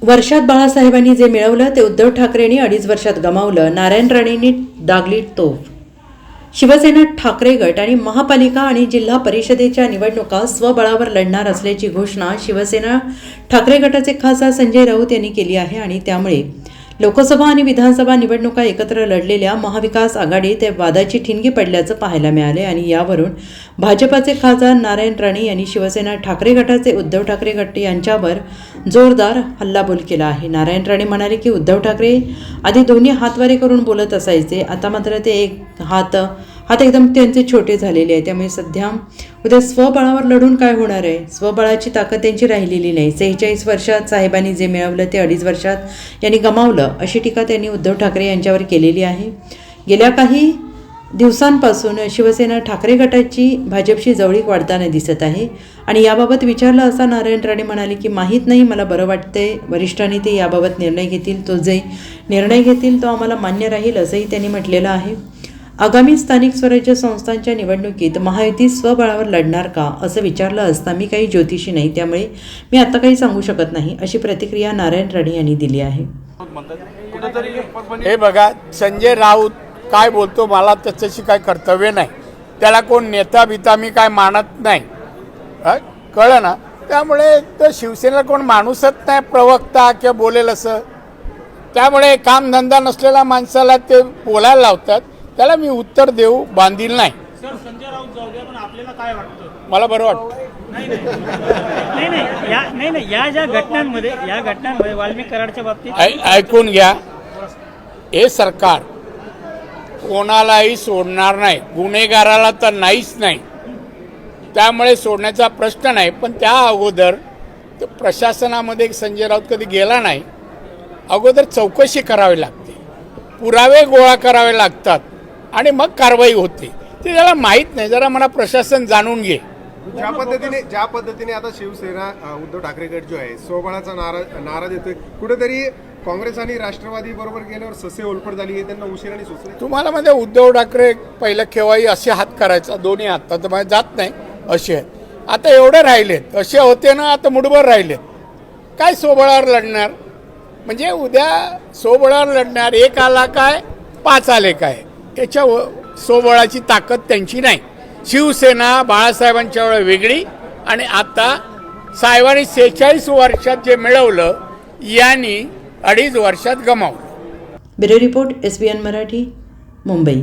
वर्षात बाळासाहेबांनी जे मिळवलं ते उद्धव ठाकरेंनी 2.5 वर्षात गमावलं. नारायण राणेंनी दागली तोफ. शिवसेना ठाकरे गट आणि महापालिका आणि जिल्हा परिषदेच्या निवडणुका स्वबळावर लढणार असल्याची घोषणा शिवसेना ठाकरे गटाचे खासदार संजय राऊत यांनी केली आहे आणि त्यामुळे लोकसभा आणि विधानसभा निवडणुका एकत्र लढलेल्या महाविकास आघाडीत वादाची ठिणगी पडल्याचं पाहायला मिळाले आणि यावरून भाजपाचे खासदार नारायण राणे यांनी शिवसेना ठाकरे गटाचे उद्धव ठाकरे गट यांच्यावर जोरदार हल्लाबोल केला आहे. नारायण राणे म्हणाले की उद्धव ठाकरे आधी दोन्ही हातवारे करून बोलत असायचे, आता मात्र ते एक हात एकदम त्यांचे छोटे झालेले आहे. त्यामुळे सध्या उद्या स्वबळावर लढून काय होणार आहे? स्वबळाची ताकद त्यांची राहिलेली नाही. 46 वर्षात साहेबांनी जे मिळवलं ते 2.5 वर्षात यांनी गमावलं, अशी टीका त्यांनी उद्धव ठाकरे यांच्यावर केलेली आहे. गेल्या काही दिवसांपासून शिवसेना ठाकरे गटाची भाजपशी जवळीक वाढताना दिसत आहे आणि याबाबत विचारलं असता नारायण राणे म्हणाले की माहीत नाही, मला बरं वाटते, वरिष्ठांनी ते याबाबत निर्णय घेतील, तो जे निर्णय घेतील तो आम्हाला मान्य राहील, असंही त्यांनी म्हटलेलं आहे. आगामी स्थानिक स्वराज्य संस्थांच्या निवडणुकीत महायुती स्वबळावर लढणार का असं विचारलं असता मी काही ज्योतिषी नाही, त्यामुळे मी आता काही सांगू शकत नाही, अशी प्रतिक्रिया नारायण राणे यांनी दिली आहे. हे बघा, संजय राऊत काय बोलतो मला त्याच्याशी काय कर्तव्य नाही, त्याला कोण नेता बिता मी काय मानत नाही, कळलं ना. त्यामुळे तर शिवसेनेला कोण माणूसच नाही प्रवक्ता किंवा बोलेल असं, त्यामुळे कामधंदा नसलेल्या माणसाला ते बोलायला लावतात, त्याला मी उत्तर देऊ बांधील नाही. सर, संजय राऊत जाऊ द्या, पण आपल्याला काय वाटतं? मला बरं वाटतं. नाही, या घटनांमध्ये वाल्मिक कराडच्या बाबतीत ऐकून घ्या, हे सरकार कोणालाही सोडणार नाही, गुन्हेगाराला तर नाहीच नाही, त्यामुळे सोडण्याचा प्रश्न नाही. पण त्या अगोदर प्रशासनामध्ये संजय राऊत कधी गेला नाही, अगोदर चौकशी करावी लागते, पुरावे गोळा करावे लागतात आणि मग कारवाई होते. ते त्याला माहीत नाही, जरा मला प्रशासन जाणून घे. ज्या पद्धतीने आता शिवसेना उद्धव ठाकरे गट जो आहे स्वबळाचा नारा देतोय, कुठेतरी काँग्रेस आणि राष्ट्रवादी बरोबर गेल्यावर ससे ओलपड झाली आहे, त्यांना उशिराने सुचले. तुम्हाला म्हणजे उद्धव ठाकरे पहिलं केव्हाही असे हात करायचा, दोन्ही हात, तर माझे जात नाही असे आहेत. आता एवढे राहिलेत, असे होते ना, आता मुठभर राहिलेत. काय स्वबळावर लढणार? म्हणजे उद्या स्वबळावर लढणार, 1 आला काय 5 आले काय, त्याच्या स्वबळाची ताकद त्यांची नाही. शिवसेना बाळासाहेबांच्या वेळी वेगळी आणि आता साहेबांनी 46 वर्षात जे मिळवलं यांनी 2.5 वर्षात गमावलं. Bureau report, SBN Marathi, Mumbai.